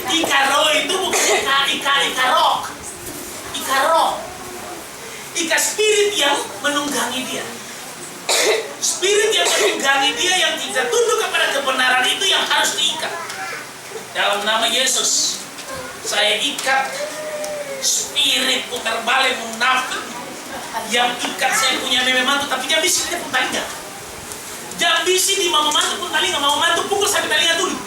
Ikaro itu bukan ikarok. Ikaro. Ika spirit yang menunggangi dia. Spirit yang menunggangi dia yang tidak tunduk kepada kebenaran itu yang harus diikat. Dalam nama Yesus, saya ikat spirit putar balik munafik yang ikat saya punya meme mantu, tapi jangan bisi dia pun talinga. Jangan bisi di mama mantu pun talinga, mama mantu pukul sampai talinga dulu.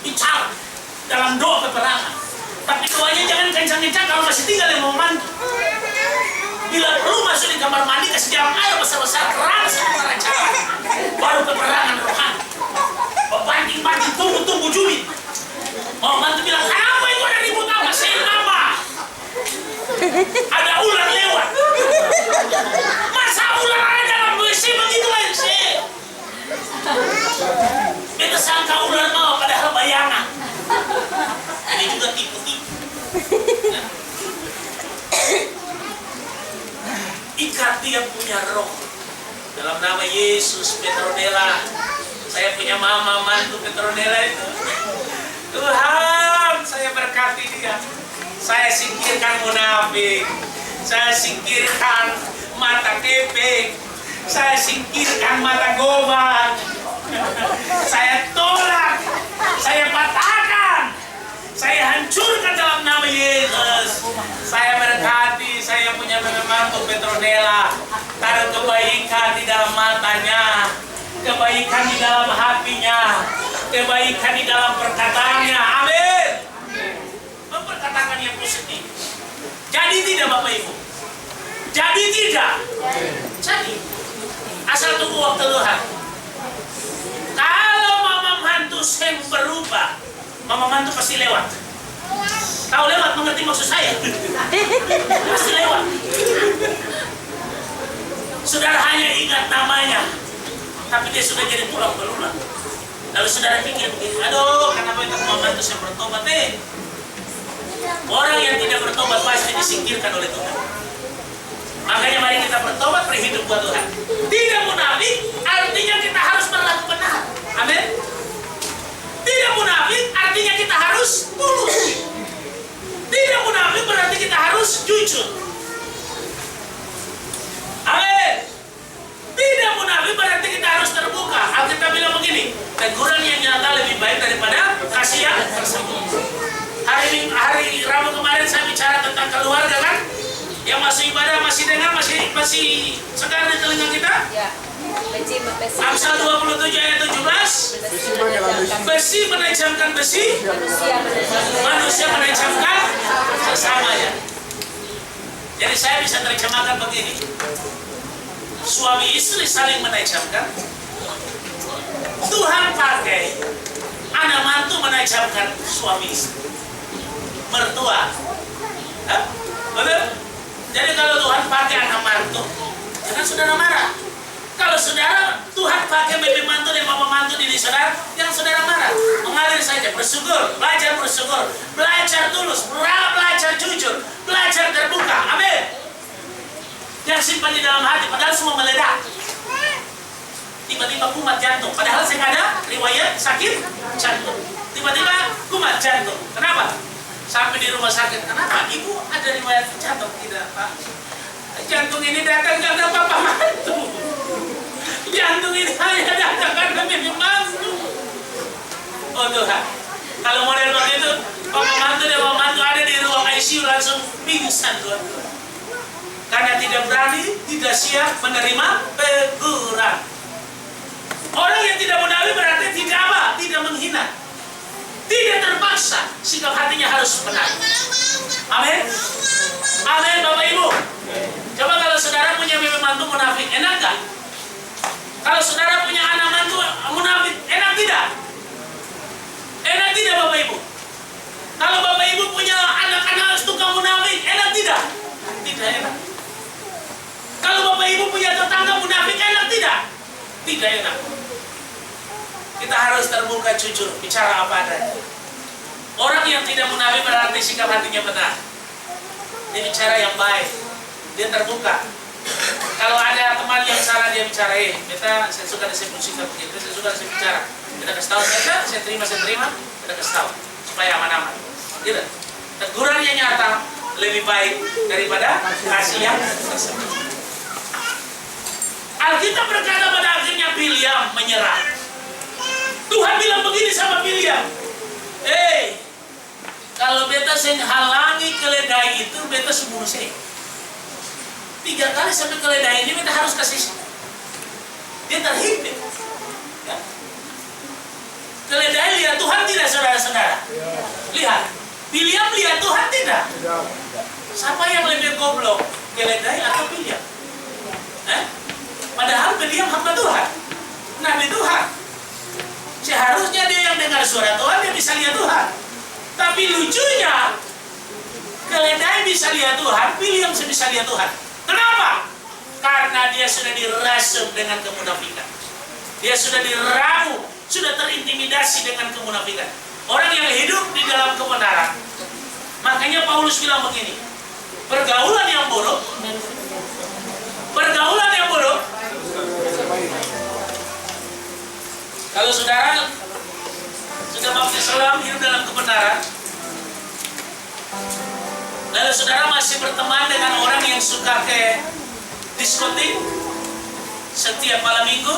Bicara dalam doa peperangan, tapi doanya jangan kencang-kencang kalau masih tinggal yang mama mantu. Bila perlu masuk di kamar mandi, kasih jalan air besar-besar keras sama rancang, baru peperangan rohani. Banting-banting, tunggu julid. Mama mantu bilang, kenapa itu ada ribut apa? Saya apa? Ada ular lewat. Masa ular ada dalam WC begitu aja? Beta sangka ular mau padahal bayangan. Ini juga tipu-tipu. Ikat dia punya roh. Dalam nama Yesus, Petronella. Saya punya mama mantu Petronella itu. Tuhan, saya berkati dia. Saya singkirkan munafik. Saya singkirkan mata kepek. Saya singkirkan mata gobang. Saya tolak. Saya patahkan. Saya hancurkan dalam nama Yesus. Saya berkati. Saya punya mantu Petronella. Taruh kebaikan di dalam matanya. Kebaikan di dalam hatinya, kebaikan di dalam perkataannya. Amin. Memperkatakan yang positif. Jadi tidak Bapak Ibu? Jadi tidak? Jadi. Asal tunggu waktu Tuhan. Kalau mama mantu sen berubah, mama mantu pasti lewat. Tahu lewat mengerti maksud saya? Pasti lewat. Saudara hanya ingat namanya, tapi dia sudah jadi tulang belulang. Lalu saudara pikir begini, aduh kenapa itu mama itu saya bertobat Orang yang tidak bertobat pasti disingkirkan oleh Tuhan. Makanya mari kita bertobat, berhidup buat Tuhan. Tidak munafik artinya kita harus berlaku benar. Amin. Tidak munafik artinya kita harus tulus. Tidak munafik berarti kita harus jujur. Amin. Tidak munafik berarti kita harus terbuka. Alkitab bilang begini, teguran yang nyata lebih baik daripada kasih yang tersembunyi. Hari Rabu kemarin saya bicara tentang keluarga kan? Yang masih ibadah, masih dengar, masih segar di telinga kita? Ya. Amsal 27 ayat 17. Besi menajamkan besi, manusia menajamkan sesamanya. Jadi saya bisa terjemahkan begini. Suami istri saling menajamkan. Tuhan pakai anak mantu menajamkan suami istri. Mertua. Hah? Betul? Jadi kalau Tuhan pakai anak mantu, jangan saudara marah. Kalau saudara Tuhan pakai baby mantu dan mama mantu diri saudara, jangan saudara marah. Mengalir saja, bersyukur, belajar bersyukur, belajar tulus, belajar jujur, belajar terbuka. Amin. Jangan simpan di dalam hati, padahal semua meledak. Tiba-tiba kumat jantung, padahal saya ada riwayat sakit jantung. Tiba-tiba kumat jantung. Kenapa? Sampai di rumah sakit. Kenapa? Ibu ada riwayat jantung. Tidak, Pak. Jantung ini datang karena papa mantu. Jantung ini hanya datang karena bibi mantu. Oh Tuhan, kalau model begitu, papa mantu dan mama mantu ada di ruang ICU langsung pingsan Tuhan. Karena tidak berani, tidak siap menerima teguran. Orang yang tidak munafik berarti tidak apa? Tidak menghina. Tidak terpaksa, sikap hatinya harus benar. Amin. Amin Bapak Ibu. Coba kalau saudara punya bibi mantu munafik, enak gak? Kalau saudara punya anak mantu munafik, enak tidak? Enak tidak Bapak Ibu? Kalau Bapak Ibu punya anak-anak tukang munafik, enak tidak? Tidak enak. Kalau Bapak Ibu punya tetangga munafik, enak tidak? Tidak enak. Kita harus terbuka jujur, bicara apa adanya. Orang yang tidak munafik berarti sikap hatinya benar. Dia bicara yang baik, dia terbuka. Kalau ada teman yang salah dia bicara, saya suka disebutkan begitu, saya suka saya bicara. Kita kasih tahu saya terima, kita kasih tahu supaya aman-aman. Gitu. Teguran yang nyata lebih baik daripada kasih yang tersebut. Alkitab berkata pada akhirnya Bilyam menyerah. Tuhan bilang begini sama Bilyam, kalau beta sing halangi keledai itu, beta sembuh sih. 3 kali sampai keledai ini beta harus kasih. Dia terhimpit. Ya. Keledai lihat Tuhan tidak, saudara-saudara? Lihat. Bilyam lihat Tuhan tidak? Siapa yang lebih goblok? Keledai atau Bilyam? Padahal Bilyam hamba Tuhan, nabi Tuhan. Seharusnya dia yang dengar suara Tuhan, dia bisa lihat Tuhan. Tapi lucunya, keledai bisa lihat Tuhan, Bilyam bisa lihat Tuhan. Kenapa? Karena dia sudah dirasuk dengan kemunafikan. Dia sudah diramu, sudah terintimidasi dengan kemunafikan. Orang yang hidup di dalam kebenaran. Makanya Paulus bilang begini, pergaulan yang buruk, kalau saudara sudah baptis Islam, hidup dalam kebenaran, lalu saudara masih berteman dengan orang yang suka ke diskotik setiap malam minggu,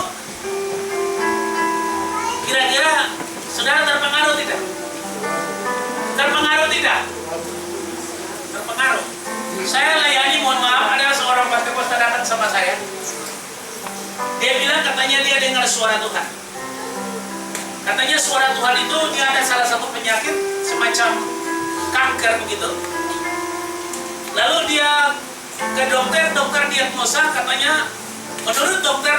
kira-kira saudara terpengaruh tidak? Terpengaruh tidak? Terpengaruh. Saya layani, mohon maaf, ada seorang pastor datang sama saya. Dia bilang katanya dia dengar suara Tuhan. Katanya suara Tuhan itu dia ada salah satu penyakit semacam kanker begitu. Lalu dia ke dokter diagnosa, katanya menurut dokter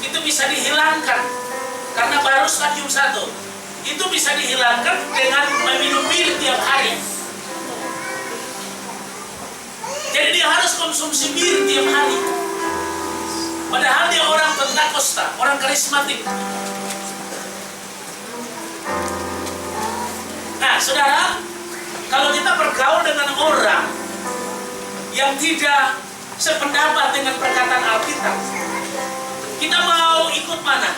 itu bisa dihilangkan karena baru stadium 1. Itu bisa dihilangkan dengan meminum bir tiap hari. Jadi dia harus konsumsi bir tiap hari. Padahal dia orang Pentakosta, orang karismatik. Nah, saudara, kalau kita bergaul dengan orang yang tidak sependapat dengan perkataan Alkitab, kita mau ikut mana?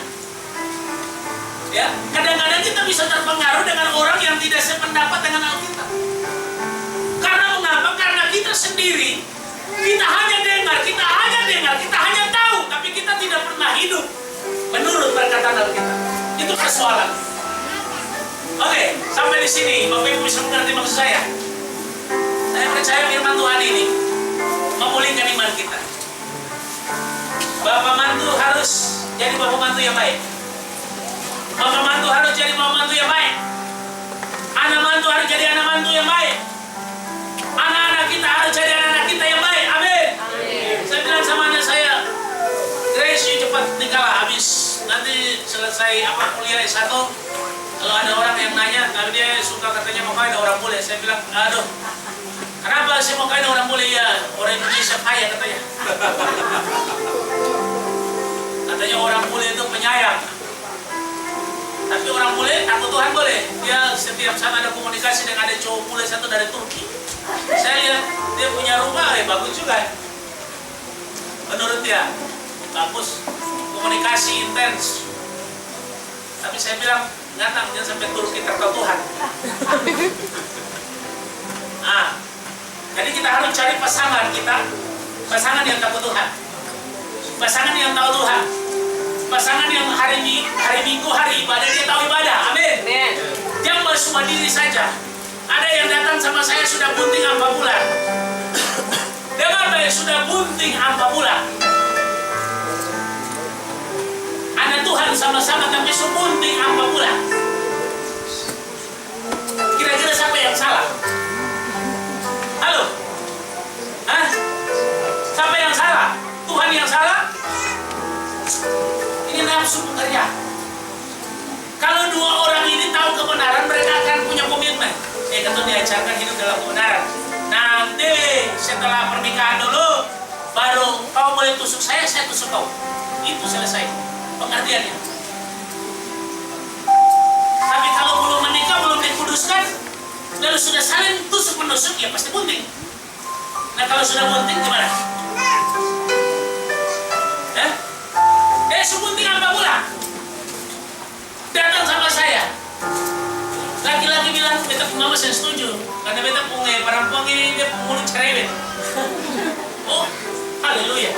Ya, kadang-kadang kita bisa terpengaruh dengan orang yang tidak sependapat dengan Alkitab. Karena mengapa? Karena kita sendiri, kita hanya dengar, kita hanya tahu, tapi kita tidak pernah hidup menurut perkataan Alkitab. Itu persoalan. Oke, sampai di sini Bapak Ibu bisa mengerti maksud saya. Saya percaya firman Tuhan ini memulihkan iman kita. Bapak mantu harus jadi bapak mantu yang baik. Bapak mantu harus jadi bapak mantu yang baik. Anak mantu harus jadi anak mantu yang baik. Anak-anak kita harus jadi anak-anak kita yang baik. Amin. Saya bilang sama anak saya, Grace, cepat nikahlah, habis nanti selesai kuliah S1. Kalau ada orang yang nanya, kalau dia suka katanya mau kawin orang bule, saya bilang, aduh, kenapa sih mau kawin orang bule? Ya, orang Indonesia kaya katanya. Katanya orang bule itu penyayang. Tapi orang bule takut Tuhan boleh. Dia setiap saat ada komunikasi dengan ada cowok bule satu dari Turki. Saya lihat dia punya rumah, bagus juga. Menurut dia, bagus, komunikasi intens. Tapi saya bilang, datang jangan sampai Turki tertawa Tuhan. Jadi kita harus cari pasangan kita, pasangan yang takut Tuhan, pasangan yang tahu Tuhan, pasangan yang hari Minggu hari ibadah dia tahu ibadah. Amin. Jangan bersumpah diri saja. Ada yang datang sama saya sudah bunting 4 bulan. Dengar baik, sudah bunting 4 bulan. Ada Tuhan sama-sama tapi sebunting 4 bulan. Kira-kira siapa yang salah? Halo? Siapa yang salah? Tuhan yang salah? Ini nafsu bekerja. Kalau 2 orang ini tahu kebenaran, mereka akan punya komitmen. Tentu diajarkan hidup dalam kebenaran. Nanti setelah pernikahan dulu, baru kau boleh tusuk saya tusuk kau. Itu selesai pengertiannya. Tapi kalau belum menikah, belum dikuduskan, lalu sudah saling tusuk menusuk, ya pasti bunting. Nah kalau sudah bunting gimana? sepunting apa pula? Datang sama saya. Laki-laki bilang, beta pun mama saya setuju. Karena beta punya perempuan ini, dia mulut cerewet. Oh, haleluya.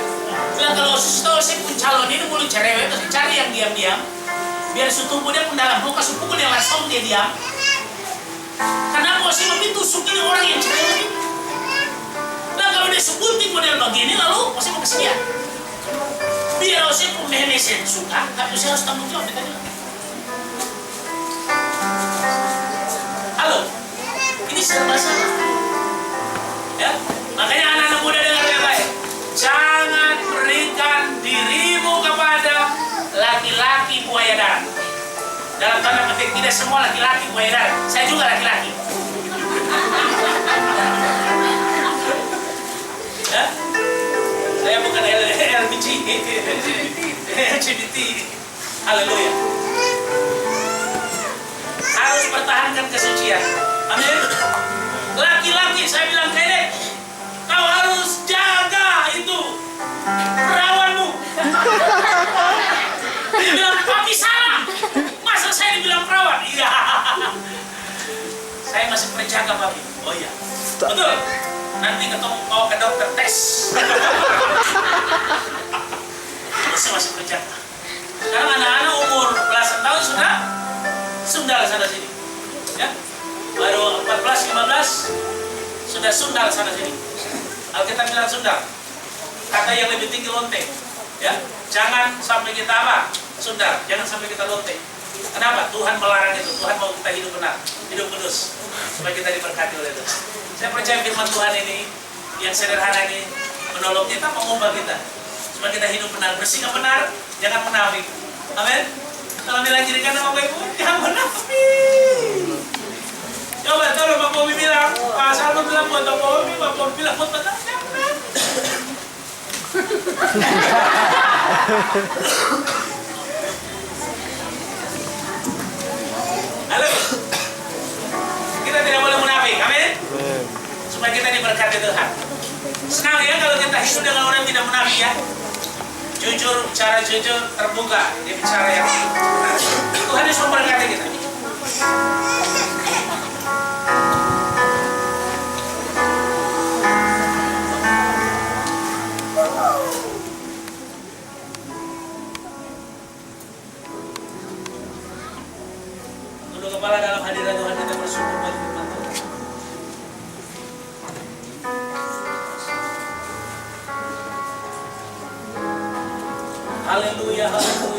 Bilang kalau tahu saya pun calon ini mulut cerewet, terus cari yang diam-diam. Biar sutubu dia pun dalam muka, supukul dia langsung dia diam. Kenapa sih mami tusuk ini orang yang cerewet? Nah kalau dia sepunting model begini, lalu masih mau kasih dia. Biar saya pun memesen suka, tapi saya harus tanggung jawab. Halo, ini serba salah. Ya, makanya anak-anak muda dengar baik-baik. Jangan berikan dirimu kepada laki-laki buaya darat. Dalam tanda petik, tidak semua laki-laki buaya darat. Saya juga laki-laki. Ya? Saya bukan LBG, LGBT. Haleluya. Harus pertahankan kesucian. Amin. Laki-laki, saya bilang Kenneth, kau harus jaga itu perawanmu. Dia bilang, papi salah. Masa saya dibilang perawan? Iya. Saya masih perjaga papi. Oh iya. Betul. Nanti ketemu bawa ke dokter tes. Masih perjaga. Sekarang anak-anak umur belasan tahun sudah sundal sana sini. Ya. Baru 14, 15 sudah sundal sana sini. Alkitab bilang sundal. Kata yang lebih tinggi lonte. Ya. Jangan sampai kita apa? Sundal. Jangan sampai kita lonte. Kenapa? Tuhan melarang itu. Tuhan mau kita hidup benar, hidup kudus, supaya kita diberkati oleh Tuhan. Saya percaya firman Tuhan ini yang sederhana ini menolong kita, mengubah kita, supaya kita hidup benar, bersikap benar, jangan munafik. Amin. Kalau bilang kiri kanan sama ibu, jangan munafik. Coba kalau Pak Bobi bilang, Pak Salman bilang buat Pak Bobi, Pak Bobi bilang buat Pak Salman. Halo. Kita tidak boleh munafik, amin. Supaya kita diberkati Tuhan. Senang ya kalau kita hidup dengan orang yang tidak munafik ya. Jujur, bicara jujur, terbuka, dia bicara yang benar. Tuhan Yesus memberkati kita. Tunduk kepala dalam hadirat Tuhan, kita bersyukur buat firman Tuhan. Haleluya, haleluya.